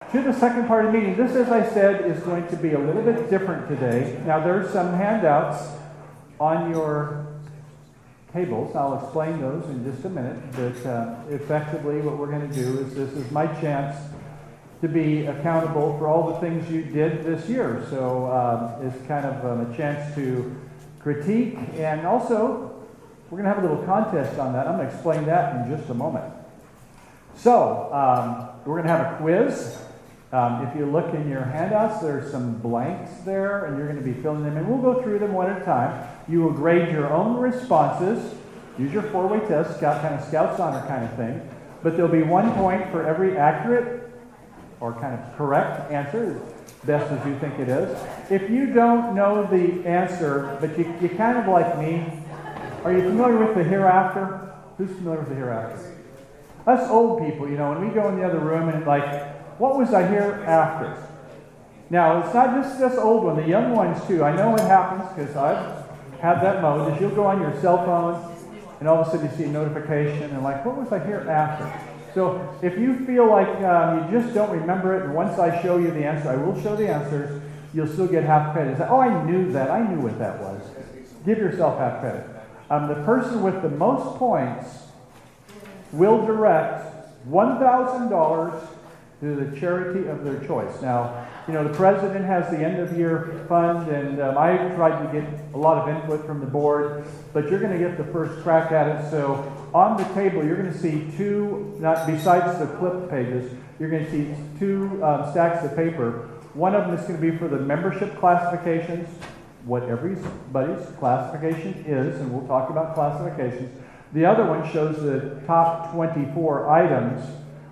To the second part of the meeting. This, as I said, is going to be a little bit different today. Now, there's some handouts on your tables. I'll explain those in just a minute. But effectively, what we're going to do is this is my chance to be accountable for all the things you did this year. So it's kind of a chance to critique, and also we're going to have a little contest on that. I'm going to explain that in just a moment. So we're going to have a quiz. If you look in your handouts, there's some blanks there, and you're going to be filling them in. We'll go through them one at a time. You will grade your own responses. Use your four-way test, kind of Scouts Honor kind of thing. But there'll be 1 point for every accurate or kind of correct answer, best as you think it is. If you don't know the answer, but you kind of like me, are you familiar with the hereafter? Who's familiar with the hereafter? Us old people, when we go in the other room and what was I hereafter? Now, it's not just this old one, the young ones too. I know it happens because I've had that mode, is you'll go on your cell phone and all of a sudden you see a notification and what was I hereafter? So if you feel like you just don't remember it, and once I show you the answer, I will show the answers, you'll still get half credit. Say, oh, I knew that. I knew what that was. Give yourself half credit. The person with the most points will direct $1,000 to the charity of their choice. Now, the president has the end-of-year fund, and I tried to get a lot of input from the board, but you're going to get the first crack at it. So on the table, you're going to see two, besides the clip pages, you're going to see two stacks of paper. One of them is going to be for the membership classifications, what everybody's classification is, and we'll talk about classifications. The other one shows the top 24 items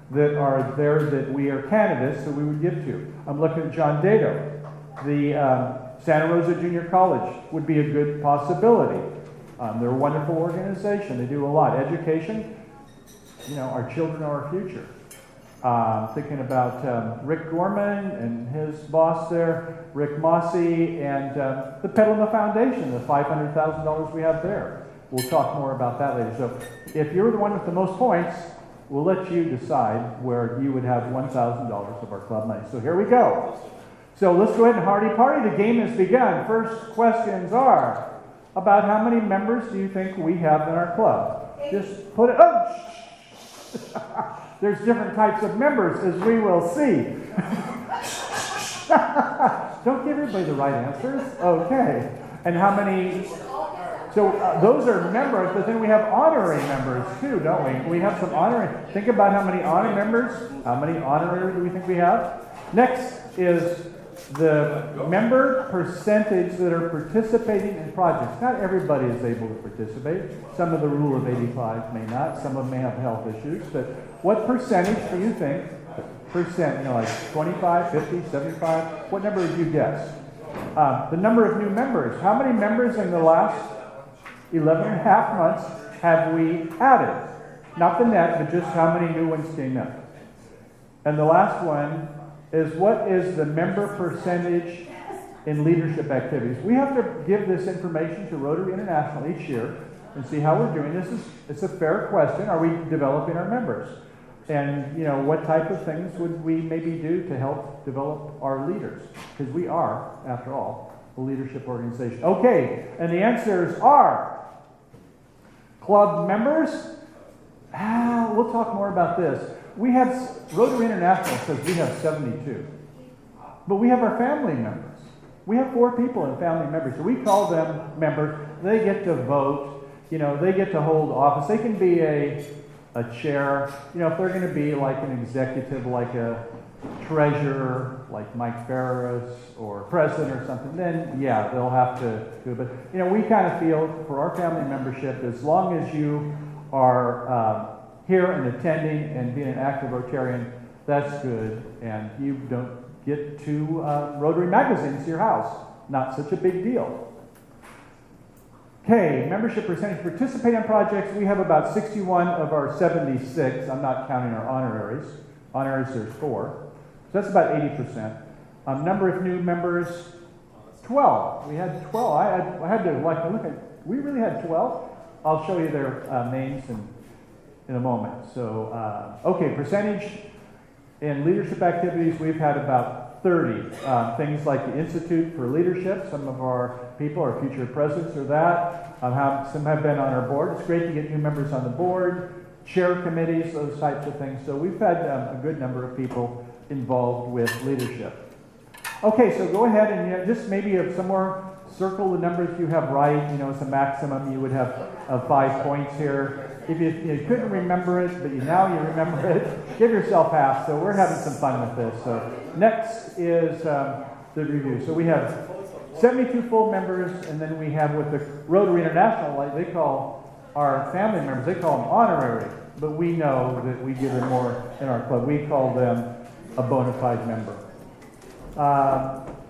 that are there that we are candidates that we would give to. I'm looking at John Dado. The Santa Rosa Junior College would be a good possibility. They're a wonderful organization. They do a lot. Education, our children are our future. Thinking about Rick Gorman and his boss there, Rick Mossy, and the Petaluma Foundation, the $500,000 we have there. We'll talk more about that later. So if you're the one with the most points, we'll let you decide where you would have $1,000 of our club money. So here we go. So let's go ahead and hardy party. The game has begun. First questions are about how many members do you think we have in our club? Just put it. Oh, there's different types of members, as we will see. Don't give everybody the right answers. Okay. And how many? So those are members, but then we have honorary members too, don't we? We have some honorary. Think about how many honor members, how many honorary do we think we have? Next is the member percentage that are participating in projects. Not everybody is able to participate. Some of the rule of 85 may not. Some of them may have health issues. But what percentage do you think? Percent, like 25, 50, 75? What number would you guess? The number of new members. How many members in the last 11 and a half months have we added? Not the net, but just how many new ones came in. And the last one is, what is the member percentage in leadership activities? We have to give this information to Rotary International each year and see how we're doing. It's a fair question. Are we developing our members? And what type of things would we maybe do to help develop our leaders? Because we are, after all, a leadership organization. Okay, and the answers are club members. We'll talk more about this. We have, Rotary International says we have 72. But we have our family members. We have 4 people in family members. So we call them members. They get to vote. They get to hold office. They can be a chair. If they're going to be like an executive, like a treasurer, like Mike Ferris, or president or something, then yeah, they'll have to do it. But we kind of feel for our family membership, as long as you are here and attending and being an active Rotarian, that's good. And you don't get 2 Rotary magazines to your house. Not such a big deal. Okay, membership percentage participate in projects. We have about 61 of our 76. I'm not counting our honoraries. Honoraries, there's 4. So that's about 80%. Number of new members, 12. We had 12. I had to look at, we really had 12. I'll show you their names in a moment. So, okay, percentage In leadership activities, we've had about 30. Things like the Institute for Leadership. Some of our people, our future presidents, are that. Some have been on our board. It's great to get new members on the board, chair committees, those types of things. So we've had a good number of people involved with leadership. Okay, so go ahead and just maybe somewhere circle the numbers you have right. As a maximum, you would have 5 points here. If you couldn't remember it, but now you remember it, give yourself half. So we're having some fun with this. So next is the review. So we have 72 full members, and then we have with the Rotary International, like they call our family members, they call them honorary. But we know that we give them more in our club. We call them a bona fide member.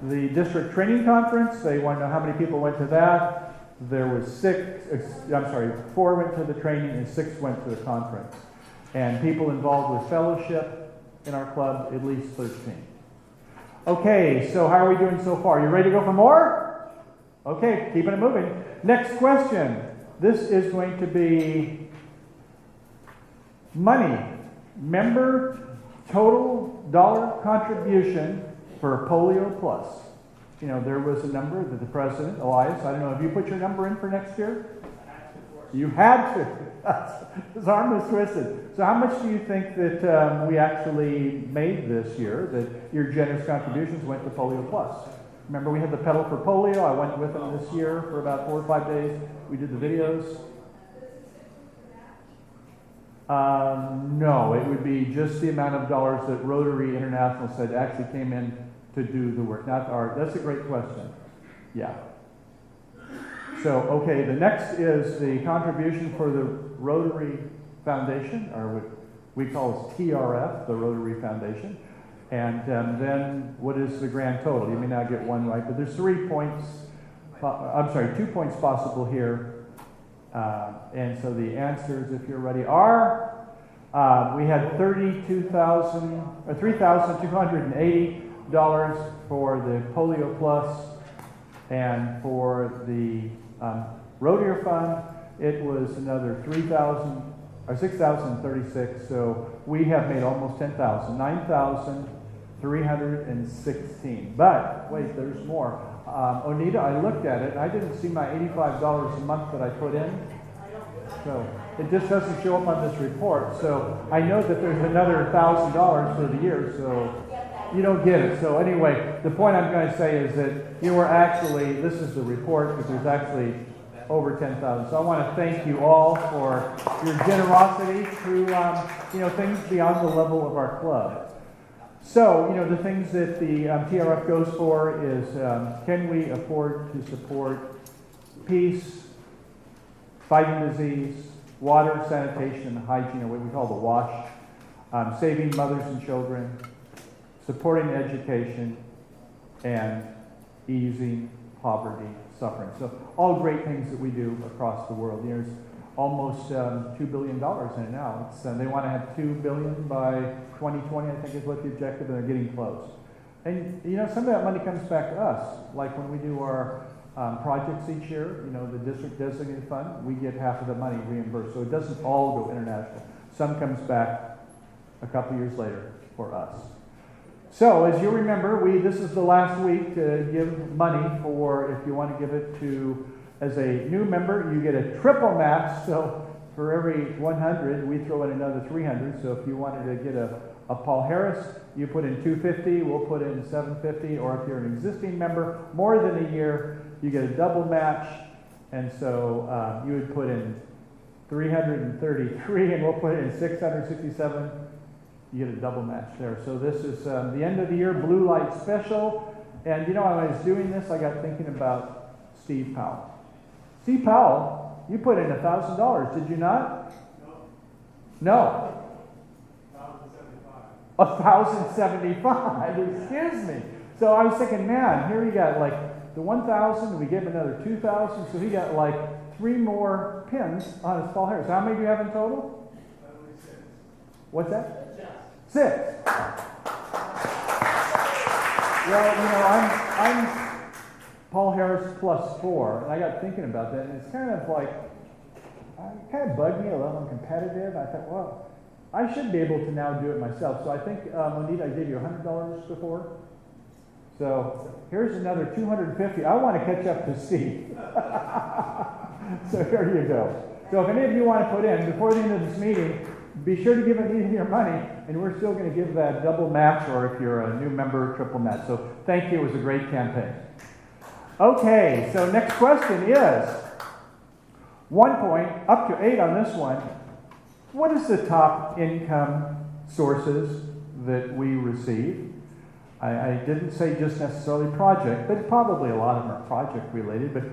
The district training conference, they want to know how many people went to that. There was 4 went to the training and 6 went to the conference. And people involved with fellowship in our club, at least 13. Okay, so how are we doing so far? You ready to go for more? Okay, keeping it moving. Next question. This is going to be money. Member total dollar contribution for Polio Plus. There was a number that the president, Elias, I don't know, have you put your number in for next year? You had to. His arm was twisted. So how much do you think that we actually made this year, that your generous contributions went to Polio Plus? Remember, we had the Pedal for Polio. I went with them this year for about 4 or 5 days. We did the videos. No, it would be just the amount of dollars that Rotary International said actually came in to do the work, not our. That's a great question. Yeah. So, okay, the next is the contribution for the Rotary Foundation, or what we call as TRF, the Rotary Foundation. And then what is the grand total? You may not get one right, but there's 3 points, 2 points possible here. And so the answers, if you're ready, are we had $3,280 for the Polio Plus, and for the Rotary Fund, it was another $6,036. So we have made almost 10,000, 9,316. But wait, there's more. Onita, I looked at it, and I didn't see my $85 a month that I put in. So it just doesn't show up on this report. So I know that there's another $1,000 for the year, so you don't get it. So anyway, the point I'm going to say is that you were actually, this is the report, but there's actually over 10,000. So I want to thank you all for your generosity through, things beyond the level of our club. So, the things that the TRF goes for is, can we afford to support peace, fighting disease, water, sanitation, hygiene, or what we call the WASH, saving mothers and children, supporting education, and easing poverty, suffering. So all great things that we do across the world. There's almost $2 billion in it now. They want to have $2 billion by 2020, I think is what the objective, and they're getting close. And some of that money comes back to us. Like when we do our projects each year, the district designated fund, we get half of the money reimbursed. So it doesn't all go international. Some comes back a couple years later for us. So, as you remember, this is the last week to give money for, if you want to give it to, as a new member, you get a triple match. So, for every 100, we throw in another 300. So, if you wanted to get a Paul Harris, you put in 250, we'll put in 750. Or if you're an existing member, more than a year, you get a double match. And so, you would put in 333, and we'll put in 667. You get a double match there. So this is the end of the year Blue Light Special. And when I was doing this, I got thinking about Steve Powell. Steve Powell, you put in $1,000, did you not? No. 1,075. Excuse me. So I was thinking, man, here we got like the 1,000, we gave him another 2,000, so he got like 3 more pins on his Paul Harris. How many do you have in total? 6. What's that? 6. Well, I'm Paul Harris plus 4, and I got thinking about that, and it's kind of like, it kind of bugged me a little. I'm competitive. I thought, well, I should be able to now do it myself. So I think, Monita, I gave you $100 before. So here's another $250. I want to catch up to Steve. So here you go. So if any of you want to put in, before the end of this meeting, be sure to give Anita your money, and we're still going to give that double match, or if you're a new member, triple match. So thank you. It was a great campaign. Okay, so next question is, 1 point, up to 8 on this one. What is the top income sources that we receive? I didn't say just necessarily project, but probably a lot of them are project related. But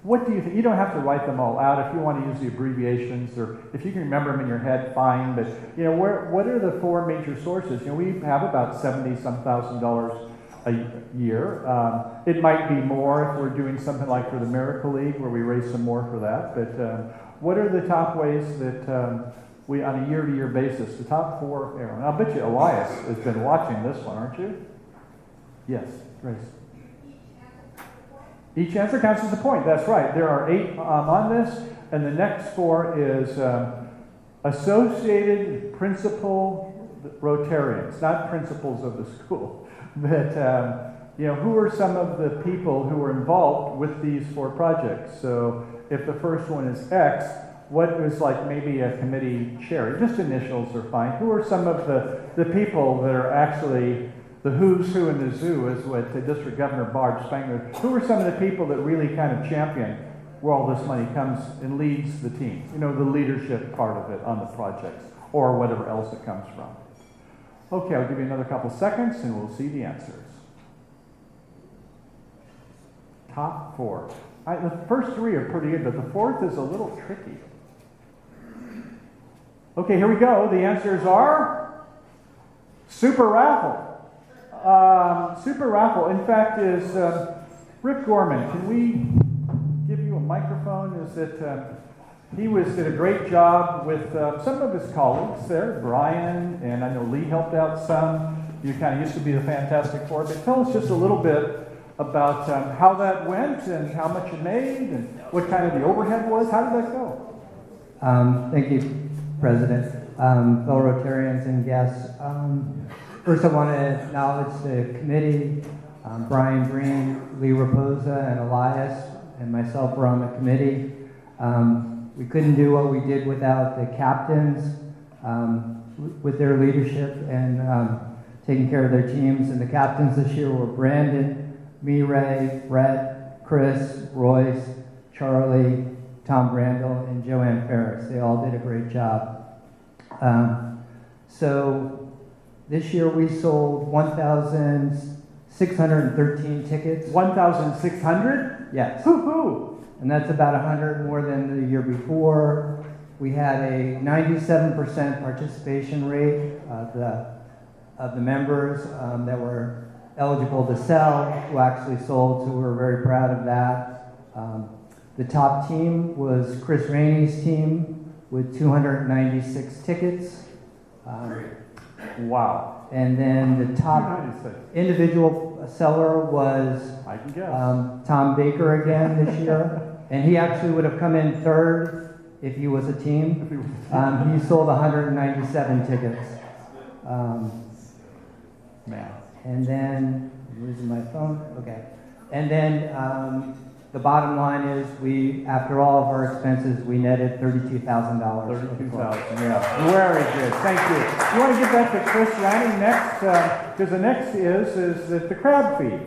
what do you think? You don't have to write them all out. If you want to use the abbreviations, or if you can remember them in your head, fine. But what are the 4 major sources? We have about $70-some thousand a year. It might be more if we're doing something like for the Miracle League, where we raise some more for that. But what are the top ways that we, on a year-to-year basis, the top 4? Aaron, I'll bet you Elias has been watching this one, aren't you? Yes, Grace. Each answer counts as a point. That's right. There are 8 on this, and the next 4 is associated principal Rotarians, not principals of the school, but who are some of the people who are involved with these 4 projects? So if the first one is X, what was like maybe a committee chair? Just initials are fine. Who are some of the people that are actually the who's who in the zoo, is what District Governor Barb Spangler, who are some of the people that really kind of champion where all this money comes and leads the team? The leadership part of it on the projects, or whatever else it comes from. Okay, I'll give you another couple seconds and we'll see the answers. Top 4. The first 3 are pretty good, but the 4th is a little tricky. Okay, here we go. The answers are Super Raffle. Super Raffle, in fact, is Rick Gorman. Can we give you a microphone? Is it he did a great job with some of his colleagues there, Brian, and I know Lee helped out some. You kind of used to be the Fantastic Four, but tell us just a little bit about how that went and how much you made and what kind of the overhead was. How did that go? Thank you, President, fellow Rotarians and guests. First, I want to acknowledge the committee. Brian Green, Lee Raposa, and Elias, and myself were on the committee. We couldn't do what we did without the captains, with their leadership and taking care of their teams. And the captains this year were Brandon, Mireille, Brett, Chris, Royce, Charlie, Tom Brandel, and Joanne Ferris. They all did a great job. So this year we sold 1,613 tickets. 1,600? Yes. Woo-hoo! And that's about 100 more than the year before. We had a 97% participation rate of the members that were eligible to sell, who actually sold, so we were very proud of that. The top team was Chris Rainey's team with 296 tickets. Wow. And then the top individual seller was Tom Baker again this year. And he actually would have come in 3rd if he was a team. He sold 197 tickets. Man. And then, I'm losing my phone. Okay. And then the bottom line is, after all of our expenses, we netted $32,000. $32,000, yeah. Very good. Thank you. You want to give that to Chris Ranning next? Because the next is the crab feed.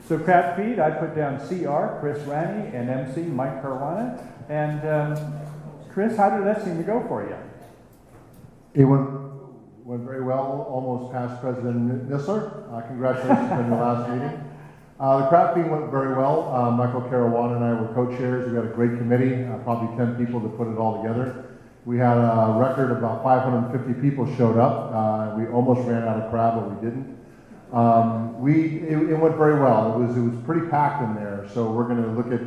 So crab feed, I put down CR, Chris Ranning, and MC, Mike Caruana. And Chris, how did that seem to go for you? It went very well, almost past President Nistler. Congratulations on your last meeting. The crab feed went very well. Michael Caruana and I were co-chairs. We had a great committee, probably 10 people to put it all together. We had a record, about 550 people showed up. We almost ran out of crab, but we didn't. It went very well. It was pretty packed in there, so we're going to look at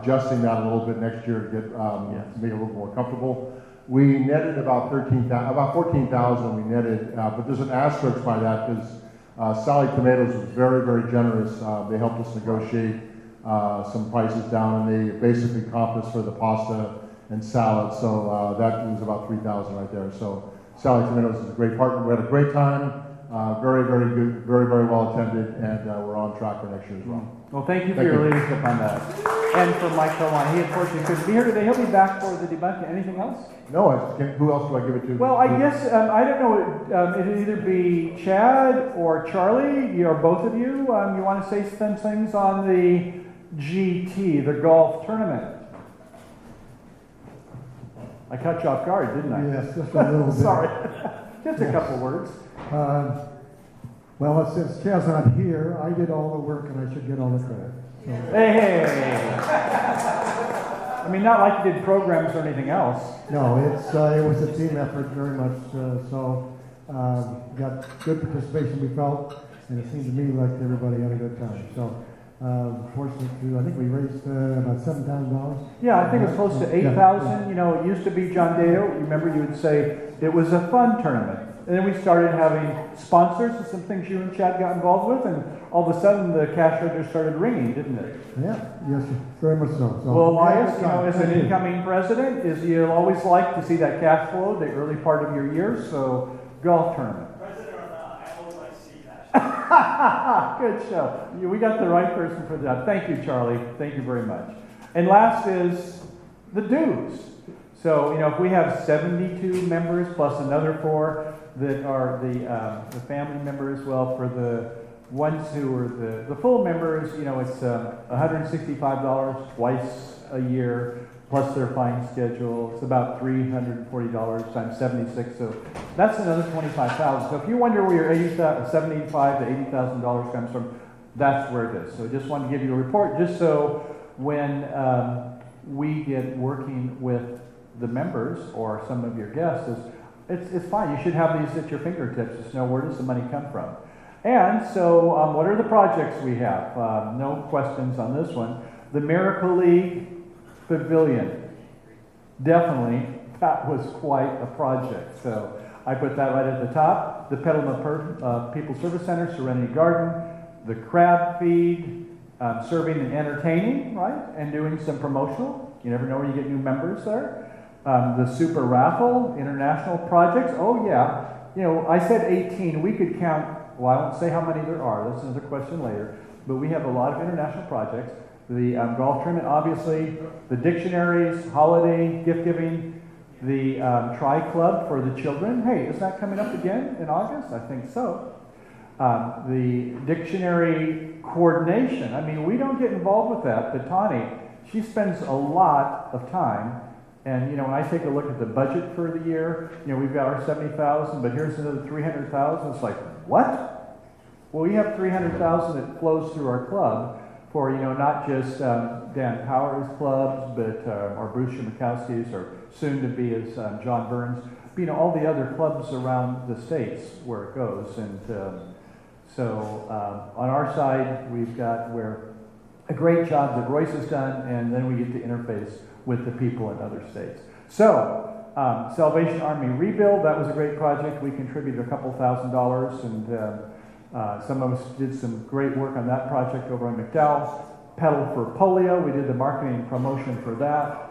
adjusting that a little bit next year to get make it a little more comfortable. We netted about 14,000. We netted, but there's an asterisk by that because Sally Tomatoes was very, very generous. They helped us negotiate some prices down, and they basically comped us for the pasta and salad. So that was about 3,000 right there. So Sally Tomatoes is a great partner. We had a great time. Very, very good, very, very well attended, and we're on track for next year as well. Well, thank you for Thank your you. leadership on that. And for Mike Cowan, he unfortunately couldn't be here today. He'll be back for the debunking. Anything else? No, who else do I give it to? Well, I guess, I don't know, it'd either be Chad or Charlie, or both of you. You want to say some things on the GT, the golf tournament? I caught you off guard, didn't I? Yes, just a little bit. Sorry. Just a couple words. Well, since Chad's not here, I did all the work and I should get all the credit. So, Hey! I mean, not like you did programs or anything else. no, it was a team effort very much. Got good participation, we felt, and it seemed to me like everybody had a good time. So, fortunately, I think we raised about $7,000. Yeah, I think it was close to 8,000. You know, it used to be John Deo. You remember you would say it was a fun tournament. And then we started having sponsors and some things you and Chad got involved with, and all of a sudden the cash register started ringing, didn't it? Yeah, yes, very much so. Well, Elias, yeah, you know, as an thank you. incoming president, you'll always like to see that cash flow the early part of your year, so golf tournament. President or not, I always like to see that. Good show. We got the right person for that. Thank you, Charlie. Thank you very much. And last is the dues. So, you know, if we have 72 members plus another 4 that are the family members, well, for the ones who are the full members, you know, it's $165 twice a year plus their fine schedule. It's about $340 times 76, so that's another $25,000. So if you wonder where your $75,000 to $80,000 comes from, that's where it is. So just wanted to give you a report, just so when we get working with the members or some of your guests, it's fine. You should have these at your fingertips to know where does the money come from. And so, what are the projects we have? No questions on this one. The Miracle League Pavilion. Definitely, that was quite a project. So, I put that right at the top. The Petaluma People Service Center, Serenity Garden, the crab feed, serving and entertaining, right? And doing some promotional. You never know where you get new members there. The Super Raffle, international projects. Oh, yeah. You know, I said 18. We could count. Well, I won't say how many there are. That's another question later. But we have a lot of international projects. The golf tournament, obviously. The dictionaries, holiday, gift giving. The Tri-Club for the children. Hey, isn't that coming up again in August? I think so. The dictionary coordination. I mean, we don't get involved with that. But Tani, she spends a lot of time. And, you know, when I take a look at the budget for the year, you know, we've got our $70,000, but here's another $300,000. It's like, what? Well, we have $300,000 that flows through our club for, you know, not just Dan Powers clubs, but our Bruce Shumakowski's, or soon to be as John Burns, but, you know, all the other clubs around the states where it goes. And so on our side, we've got a great job that Royce has done, and then we get to interface with the people in other states. So, Salvation Army Rebuild, that was a great project. We contributed a couple $1,000, and some of us did some great work on that project over on McDowell. Pedal for Polio, we did the marketing and promotion for that.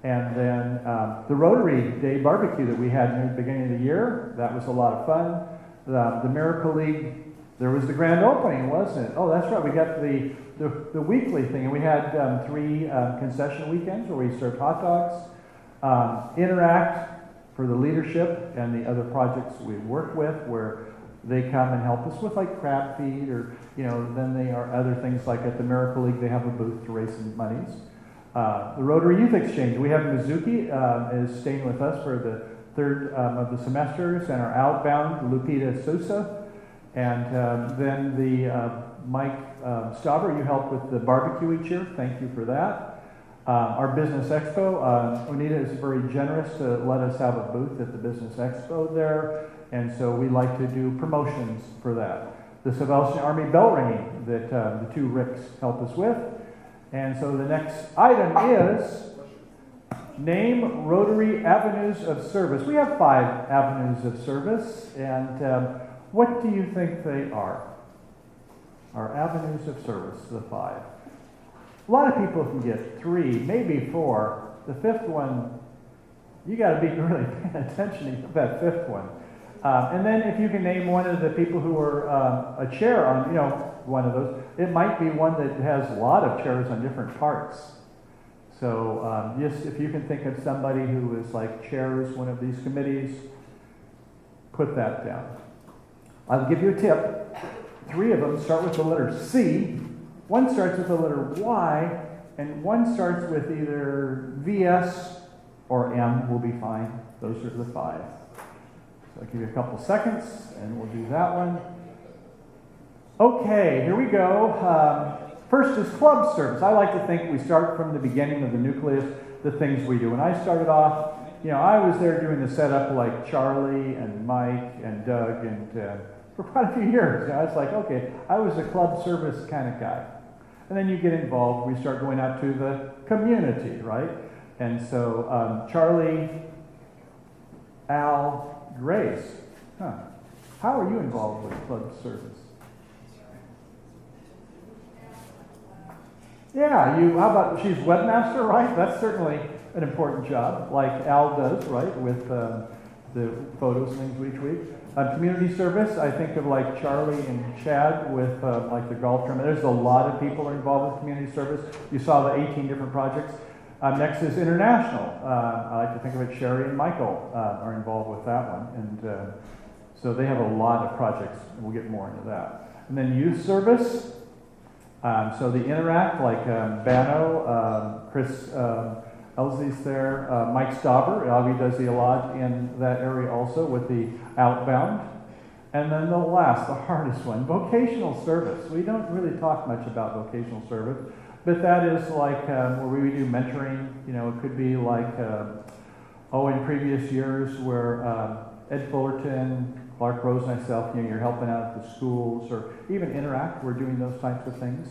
And then the Rotary Day barbecue that we had near the beginning of the year, that was a lot of fun. The Miracle League, there was the grand opening, wasn't it? Oh, that's right, we got the weekly thing, and we had 3 concession weekends where we served hot dogs. Interact for the leadership and the other projects we work with, where they come and help us with like crab feed, or, you know, then they are other things like at the Miracle League, they have a booth to raise some monies. The Rotary Youth Exchange, we have Mizuki is staying with us for the 3rd of the semesters, and our outbound, Lupita Sosa. And then the Mike Stauber, you help with the barbecue each year. Thank you for that. Our Business Expo, Onita is very generous to let us have a booth at the Business Expo there. And so we like to do promotions for that. The Salvation Army bell ringing that the 2 Ricks help us with. And so the next item is name Rotary Avenues of Service. We have 5 avenues of service, and what do you think they are? Our avenues of service, the 5. A lot of people can get 3, maybe 4. The 5th one, You got to be really paying attention to that fifth one. And then if you can name one of the people who are a chair on, one of those, it might be one that has a lot of chairs on different parts. So just if you can think of somebody who is like chairs one of these committees, put that down. I'll give you a tip. 3 of them start with the letter C, one starts with the letter Y, and one starts with either VS or M will be fine. Those are the 5. So I'll give you a couple seconds, and we'll do that one. Okay, here we go. First is club service. I like to think we start from the beginning of the nucleus, the things we do. When I started off, I was there doing the setup like Charlie and Mike and Doug and for quite a few years. It's like, okay, I was a club service kind of guy. And then you get involved, we start going out to the community, right? And so Charlie, Al, Grace, how are you involved with club service? Yeah, how about, she's webmaster, right? That's certainly an important job, like Al does, right, with the photos and things each week. Community service, I think of like Charlie and Chad with like the golf tournament. There's a lot of people are involved with community service. You saw the 18 different projects. Next is international. I like to think of it, Sherry and Michael are involved with that one. And so they have a lot of projects, and we'll get more into that. And then youth service. So the Interact, like Bano, Chris Elsie's there, Mike Stauber, Avi does a lot in that area also with the outbound. And then the last, the hardest one, vocational service. We don't really talk much about vocational service, but that is like where we do mentoring. It could be like, in previous years where Ed Fullerton, Clark Rose, and myself, you're helping out at the schools, or even Interact, we're doing those types of things.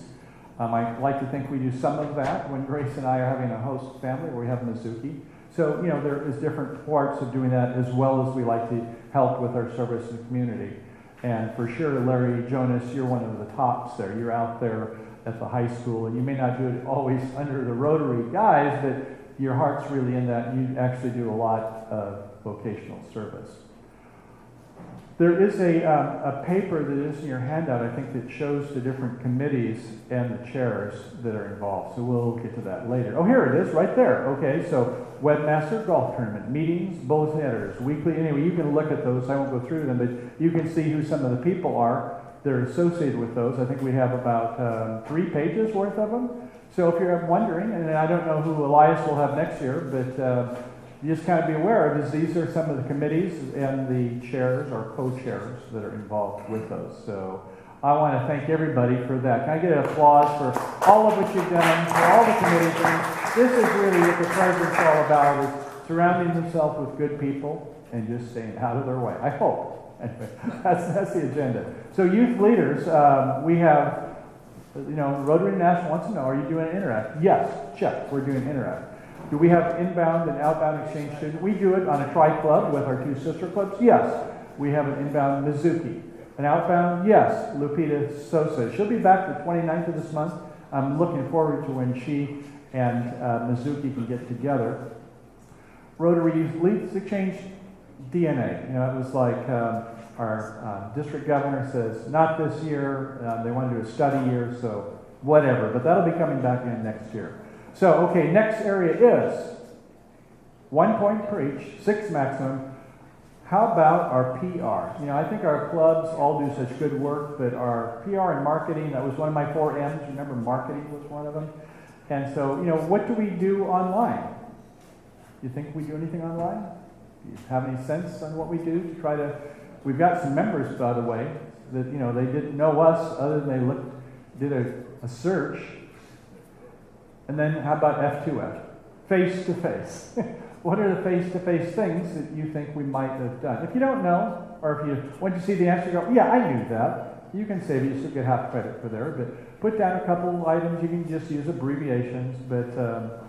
I like to think we do some of that when Grace and I are having a host family where we have Mizuki. So, there is different parts of doing that, as well as we like to help with our service in the community. And for sure, Larry Jonas, you're one of the tops there. You're out there at the high school, and you may not do it always under the Rotary guys, but your heart's really in that, and you actually do a lot of vocational service. There is a paper that is in your handout, I think, that shows the different committees and the chairs that are involved. So we'll get to that later. Oh, here it is, right there. Okay, so webmaster, golf tournament, meetings, bulletin editors, weekly. Anyway, you can look at those. I won't go through them, but you can see who some of the people are that are associated with those. I think we have about 3 pages worth of them. So if you're wondering, and I don't know who Elias will have next year, but you just kind of be aware of is these are some of the committees and the chairs or co-chairs that are involved with those. So I want to thank everybody for that. Can I get an applause for all of what you've done, for all the committees? And this is really what the president's all about, is surrounding himself with good people and just staying out of their way. I hope. Anyway, that's the agenda. So youth leaders, we have, Rotary National wants to know, are you doing an Interact? Yes, check, we're doing Interact. Do we have inbound and outbound exchange students? We do it on a tri-club with our 2 sister clubs. Yes. We have an inbound Mizuki. An outbound, yes, Lupita Sosa. She'll be back the 29th of this month. I'm looking forward to when she and Mizuki can get together. Rotary Youth Leaders Exchange, DNA. It was like our district governor says, not this year. They want to do a study year, so whatever. But that'll be coming back in next year. So, okay, next area is 1 point per each, 6 maximum. How about our PR? I think our clubs all do such good work, but our PR and marketing, that was one of my 4 M's. Remember, marketing was one of them. And so, what do we do online? Do you think we do anything online? Do you have any sense on what we do to try to... We've got some members, by the way, that, they didn't know us other than they did a search. And then how about F2F? Face-to-face. What are the face-to-face things that you think we might have done? If you don't know, or if you want to see the answer, go, yeah, I knew that. You can save it, you still get half credit for there, but put down a couple items. You can just use abbreviations, but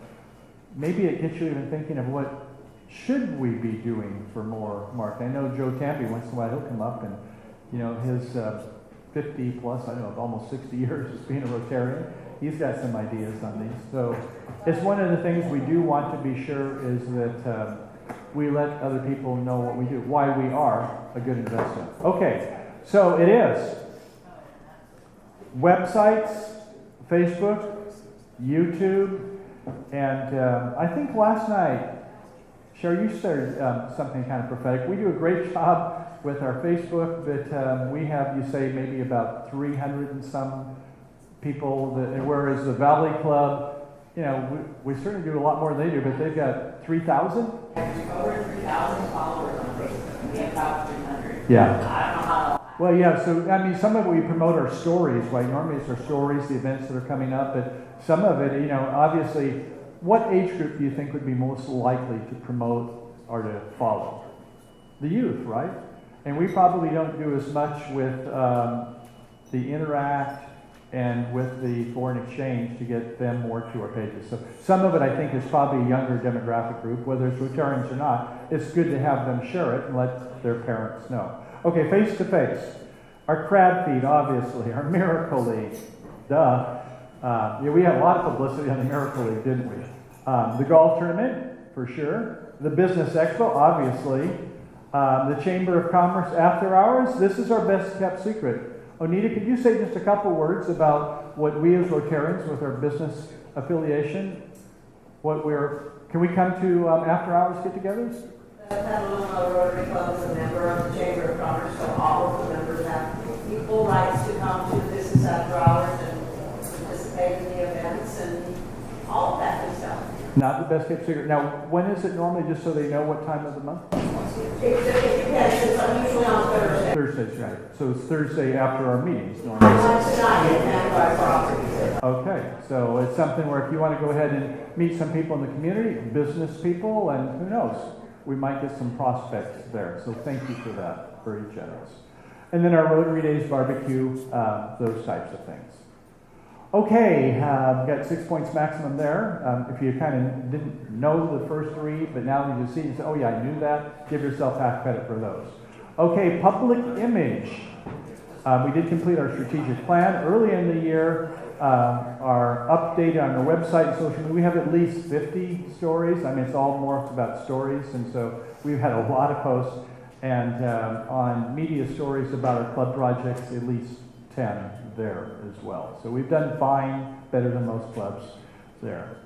maybe it gets you even thinking of what should we be doing for more marketing. I know Joe Tamby, once in a while, he'll come up and, his 50 plus, I don't know, almost 60 years as being a Rotarian. He's got some ideas on these. So it's one of the things we do want to be sure is that we let other people know what we do, why we are a good investment. Okay, so it is websites, Facebook, YouTube, and I think last night, Sherry, you started something kind of prophetic. We do a great job with our Facebook, but we have, you say, maybe about 300 and some people, whereas the Valley Club, you know, we certainly do a lot more than they do, but they've got 3,000? Over 3,000 followers on Facebook. We have about 300. Yeah. I don't know how. Well, yeah, so, I mean, some of it we promote our stories, right? Normally it's our stories, the events that are coming up, but some of it, you know, obviously, what age group do you think would be most likely to promote or to follow? The youth, right? And we probably don't do as much with the Interact and with the foreign exchange to get them more to our pages. So some of it I think is probably a younger demographic group, whether it's Rotarians or not. It's good to have them share it and let their parents know. Okay, face to face. Our crab feed, obviously, our Miracle League, duh. Yeah, we had a lot of publicity on the Miracle League, didn't we? The golf tournament, for sure. The Business Expo, obviously. The Chamber of Commerce after hours. This is our best kept secret. Onita, could you say just a couple words about what we as Rotarians with our business affiliation, can we come to after hours get-togethers? The Petaluma Rotary Club is a member of the Chamber of Commerce, so all of the members have equal rights to come to business after hours and participate in the events and all of that good stuff. Not the best kept secret. Now, when is it normally, just so they know what time of the month? It depends. It's usually on Thursday. Thursday's right. So it's Thursday after our meetings normally. Tonight at Vanguard Properties. Okay, so it's something where if you want to go ahead and meet some people in the community, business people, and who knows, we might get some prospects there. So thank you for that. Very generous. And then our Rotary Days barbecue, those types of things. Okay, got 6 points maximum there. If you kind of didn't know the first three, but now you just see and say, oh yeah, I knew that, give yourself half credit for those. Okay, public image. We did complete our strategic plan. Early in the year, our update on our website and social media, we have at least 50 stories. I mean, it's all morphed about stories, and so we've had a lot of posts. And on media stories about our club projects, at least 10 there as well. So we've done fine, better than most clubs there.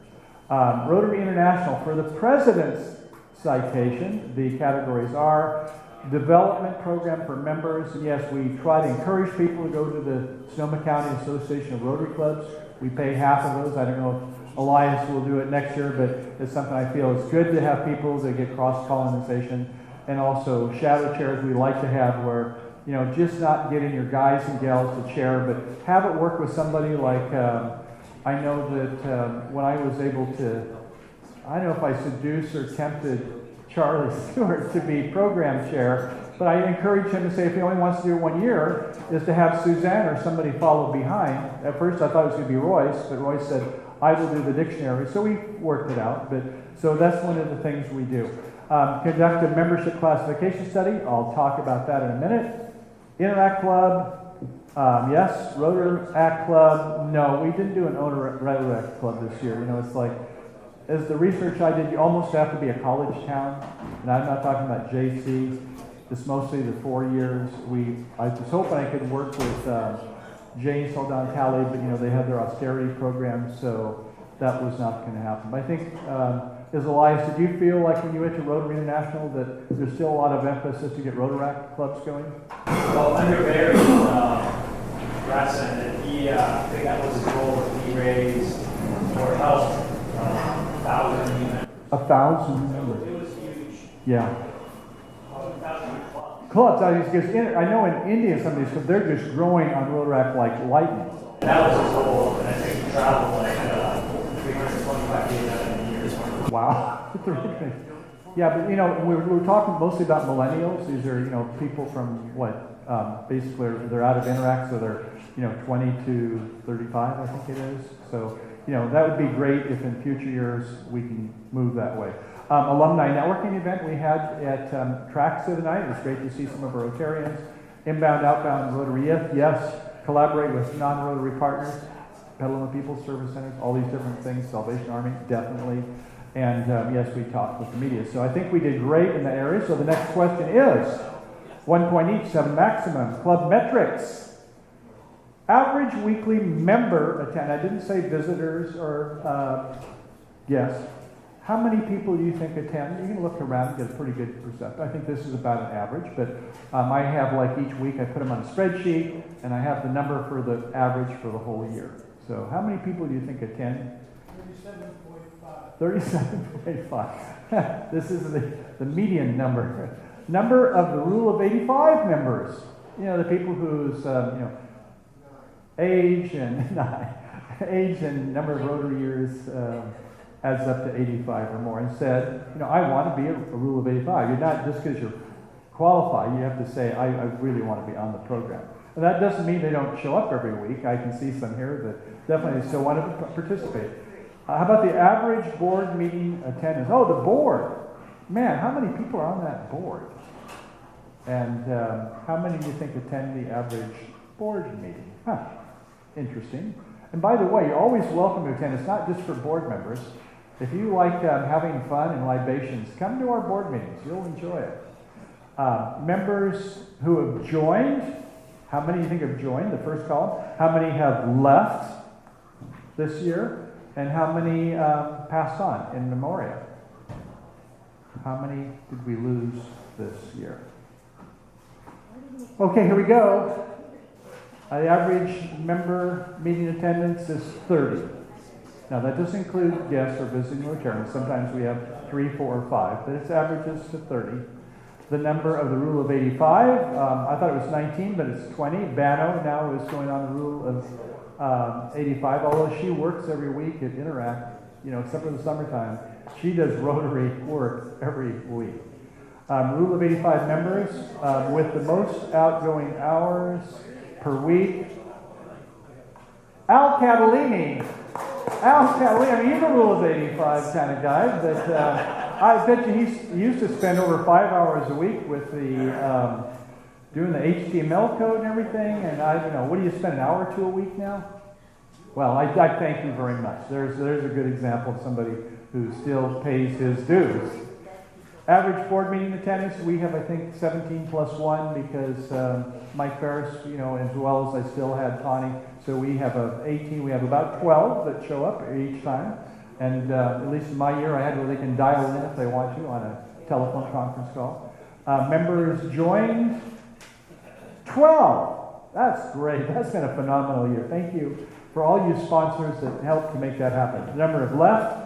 Rotary International, for the President's citation, the categories are development program for members. And yes, we try to encourage people to go to the Sonoma County Association of Rotary Clubs. We pay half of those. I don't know if Elias will do it next year, but it's something I feel it's good to have people that get cross-pollination. And also shadow chairs we like to have where, you know, just not getting your guys and gals to chair, but have it work with somebody like, I know that when I was able to, I don't know if I seduced or tempted Charlie Stewart to be program chair, but I encouraged him to say if he only wants to do it 1 year, is to have Suzanne or somebody follow behind. At first I thought it was going to be Royce, but Royce said, I will do the dictionary. So we worked it out, but so that's one of the things we do. Conduct a membership classification study. I'll talk about that in a minute. Interact Club, yes. Rotaract Club, no. We didn't do an Rotaract Club this year. You know, it's like, as the research I did, you almost have to be a college town. And I'm not talking about JC. It's mostly the 4 years. I was hoping I could work with Jane Soldon Talley, but you know, they had their austerity program, so that was not going to happen. But I think, as Elias, did you feel like when you went to Rotary International that there's still a lot of emphasis to get Rotaract clubs going? Well, under Barry Ratson, I think that was his goal, that he raised or helped 1,000 units. 1,000 members. It was huge. Yeah. 1,000 clubs. Clubs, I know in India, some of these clubs, they're just growing on Rotaract like lightning. That was his goal, and I think he traveled like 325 days out of the year. Wow. Yeah, but you know, we're talking mostly about millennials. These are, you know, people from what, basically they're out of Interact, so they're, you know, 20 to 35, I think it is. So, you know, that would be great if in future years we can move that way. Alumni networking event we had at Trax the other night. It was great to see some of our Rotarians. Inbound, outbound Rotary, yes. Collaborate with non-Rotary partners, Petaluma People Service Centers, all these different things. Salvation Army, definitely. And yes, we talked with the media. So I think we did great in that area. So the next question is 1 point each, 7 maximum. Club metrics. Average weekly member attend. I didn't say visitors or guests. How many people do you think attend? You can look around and get a pretty good perception. I think this is about an average, but I have, like, each week I put them on a spreadsheet, and I have the number for the average for the whole year. So how many people do you think attend? 37.5. This is the median number. Number of the Rule of 85 members. You know, the people whose age and number of Rotary years adds up to 85 or more, and said, I want to be a Rule of 85. You're not just because you're qualified. You have to say, I really want to be on the program. And that doesn't mean they don't show up every week. I can see some here that definitely still want to participate. How about the average board meeting attendance? Oh, the board. Man, how many people are on that board? And how many do you think attend the average board meeting? Interesting. And by the way, you're always welcome to attend. It's not just for board members. If you like having fun and libations, come to our board meetings. You'll enjoy it. Members who have joined, how many do you think have joined? The first column. How many have left this year? And how many passed on in memoriam? How many did we lose this year? Okay, here we go. The average member meeting attendance is 30. Now that doesn't include guests or visiting Rotarians. Sometimes we have 3, 4, or 5, but its averages to 30. The number of the Rule of 85, I thought it was 19, but it's 20. Bano now is going on the Rule of 85, although she works every week at Interact, except for the summertime. She does Rotary work every week. Rule of 85 members with the most outgoing hours per week. Al Catalini. I mean, he's a Rule of 85 kind of guy, but I bet you he used to spend over 5 hours a week with the doing the HTML code and everything. And I don't know, what do you spend, an hour or 2 a week now? Well, I thank you very much. There's a good example of somebody who still pays his dues. Average board meeting attendance, we have, I think, 17 plus 1 because Mike Ferris, as well as I still had Connie. So we have 18, we have about 12 that show up each time. And at least in my year, I had where they can dial in if they want to on a telephone conference call. Members joined 12. That's great. That's been a phenomenal year. Thank you for all you sponsors that helped to make that happen. The number of left,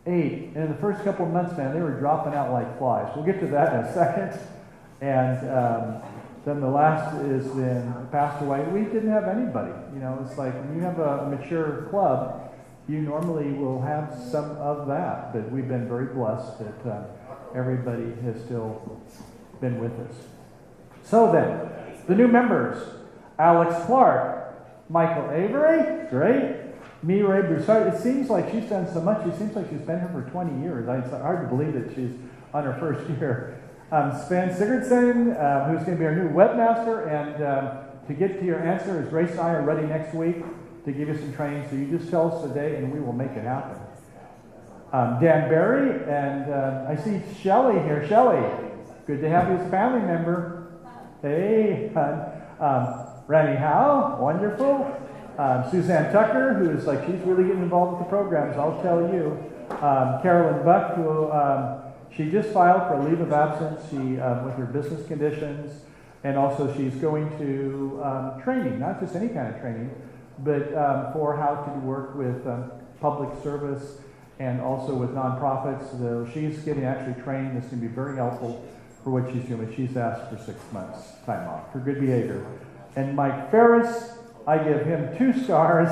8. And in the first couple of months, man, they were dropping out like flies. We'll get to that in a second. And then the last is then passed away. We didn't have anybody. It's like when you have a mature club, you normally will have some of that. But we've been very blessed that everybody has still been with us. So then, the new members: Alex Clark, Michael Avery, great. Mireille Broussard, it seems like she's done so much. It seems like she's been here for 20 years. It's hard to believe that she's on her first year. Sven Sigurdsson, who's going to be our new webmaster. And to get to your answer, is Grace and I are ready next week to give you some training. So you just tell us the day and we will make it happen. Dan Barry, and I see Shelley here. Shelley, good to have you as a family member. Hey, Randy Howe, wonderful. Suzanne Tucker, who is she's really getting involved with the programs, I'll tell you. Carolyn Buck, who she just filed for a leave of absence with her business conditions, and also she's going to training, not just any kind of training, but for how to work with public service and also with nonprofits. So she's getting actually trained. That's going to be very helpful for what she's doing. She's asked for 6 months time off for good behavior. And Mike Ferris, I give him 2 stars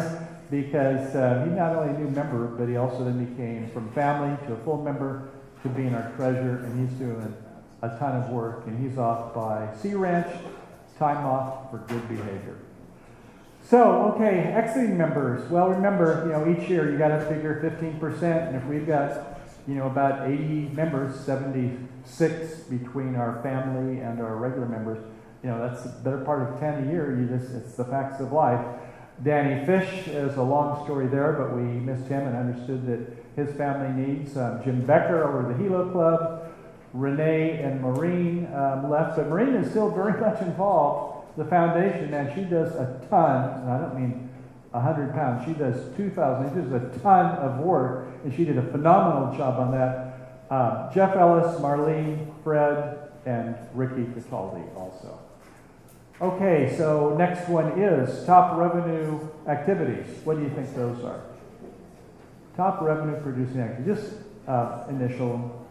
because he's not only a new member, but he also then became from family to a full member to being our treasurer, and he's doing a ton of work, and he's off by Sea Ranch, time off for good behavior. So, okay, exiting members. Well, remember, each year you got to figure 15%, and if we've got, about 80 members, 76 between our family and our regular members, that's the better part of 10 a year. It's the facts of life. Danny Fish is a long story there, but we missed him and understood that his family needs. Jim Becker over at the Hilo Club. Renee and Maureen left, but Maureen is still very much involved. The foundation, and she does a ton, and I don't mean 100 pounds, she does 2,000. She does a ton of work, and she did a phenomenal job on that. Jeff Ellis, Marlene, Fred, and Ricky Cataldi also. Okay, so next one is top revenue activities. What do you think those are? Top revenue producing activities, just initial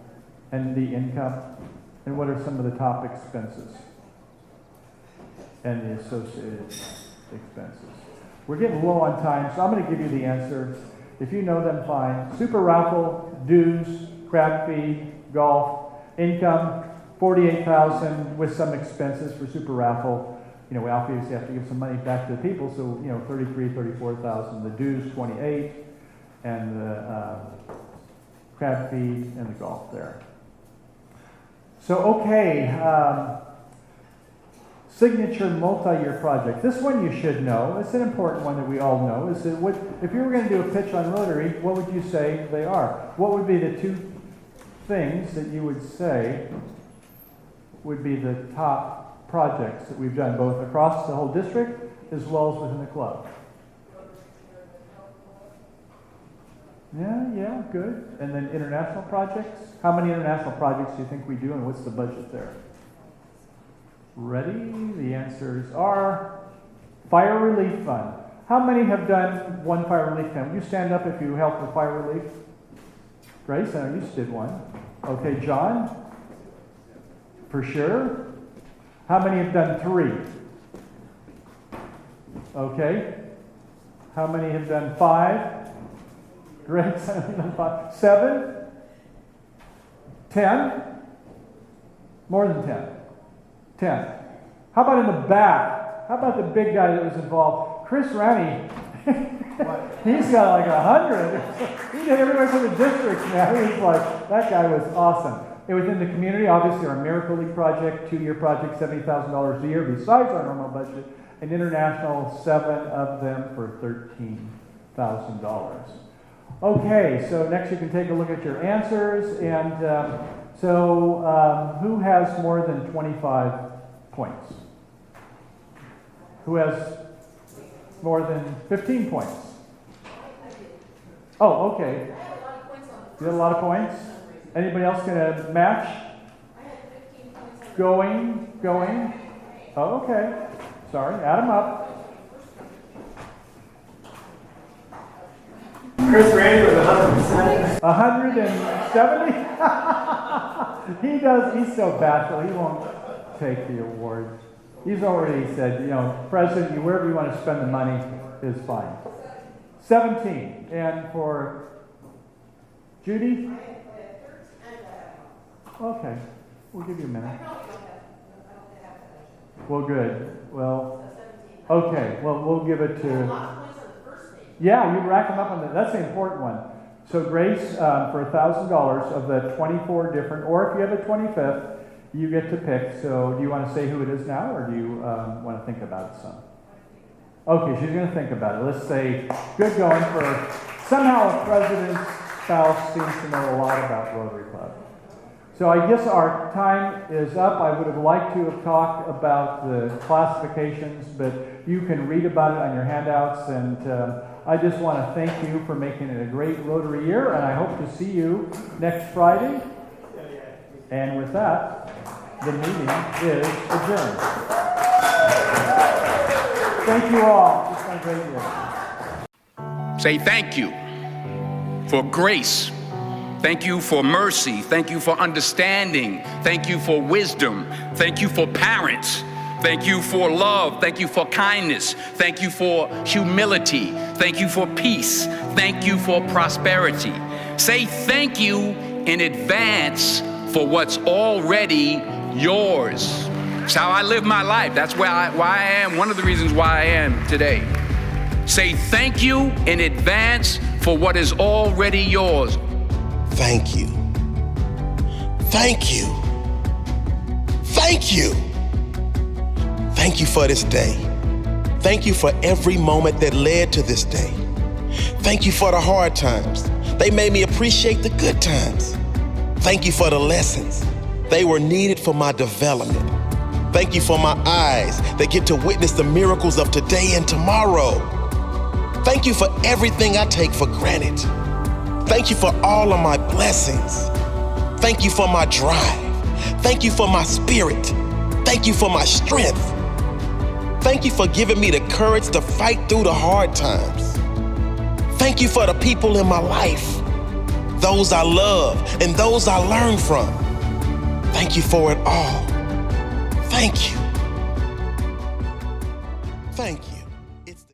and the income, and what are some of the top expenses and the associated expenses. We're getting low on time, so I'm going to give you the answer. If you know them, fine. Super raffle, dues, crab feed, golf, income, $48,000 with some expenses for super raffle. You know, we obviously have to give some money back to the people, so, you know, $33,000, $34,000. The dues, $28,000, and the crab feed and the golf there. So, okay, signature multi-year project. This one you should know. It's an important one that we all know. Is that what, if you were going to do a pitch on Rotary, what would you say they are? What would be the two things that you would say would be the top projects that we've done, both across the whole district as well as within the club? Yeah, good. And then international projects? How many international projects do you think we do, and what's the budget there? Ready? The answers are fire relief fund. How many have done one fire relief fund? Would you stand up if you helped with fire relief? Grace, I know you just did one. Okay, John? For sure. How many have done 3? Okay. How many have done 5? Great. 7? 10? More than 10. 10. How about in the back? How about the big guy that was involved? Chris Ranney. He's got like 100. He did everywhere for the district, man. He's like, that guy was awesome. And within the community, obviously our Miracle League project, 2-year project, $70,000 a year besides our normal budget. And international, 7 of them for $13,000. Okay, so next you can take a look at your answers. And who has more than 25 points? Who has more than 15 points? Oh, okay. You had a lot of points? Anybody else going to match? I had 15 points. Going. Oh, okay. Sorry, add them up. Chris Randy was 100%. 170? He does, he's so bashful, he won't take the award. He's already said, you know, President, wherever you want to spend the money is fine. 17. And for Judy? Okay, we'll give you a minute. Well, good. Well, okay, well, we'll give it to... Yeah, you rack them up on that. That's the important one. So Grace, for $1,000 of the 24 different, or if you have a 25th, you get to pick. So do you want to say who it is now, or do you want to think about it some? Okay, she's going to think about it. Let's say, good going for, somehow a president's spouse seems to know a lot about Rotary Club. So I guess our time is up. I would have liked to have talked about the classifications, but you can read about it on your handouts. And I just want to thank you for making it a great Rotary year, and I hope to see you next Friday. And with that, the meeting is adjourned. Thank you all. It's been a great year. Say thank you for grace. Thank you for mercy. Thank you for understanding. Thank you for wisdom. Thank you for parents. Thank you for love. Thank you for kindness. Thank you for humility. Thank you for peace. Thank you for prosperity. Say thank you in advance for what's already yours. It's how I live my life. That's why I am, one of the reasons why I am today. Say thank you in advance for what is already yours. Thank you. Thank you. Thank you. Thank you for this day. Thank you for every moment that led to this day. Thank you for the hard times. They made me appreciate the good times. Thank you for the lessons. They were needed for my development. Thank you for my eyes that get to witness the miracles of today and tomorrow. Thank you for everything I take for granted. Thank you for all of my blessings. Thank you for my drive. Thank you for my spirit. Thank you for my strength. Thank you for giving me the courage to fight through the hard times. Thank you for the people in my life, those I love and those I learn from. Thank you for it all. Thank you. Thank you.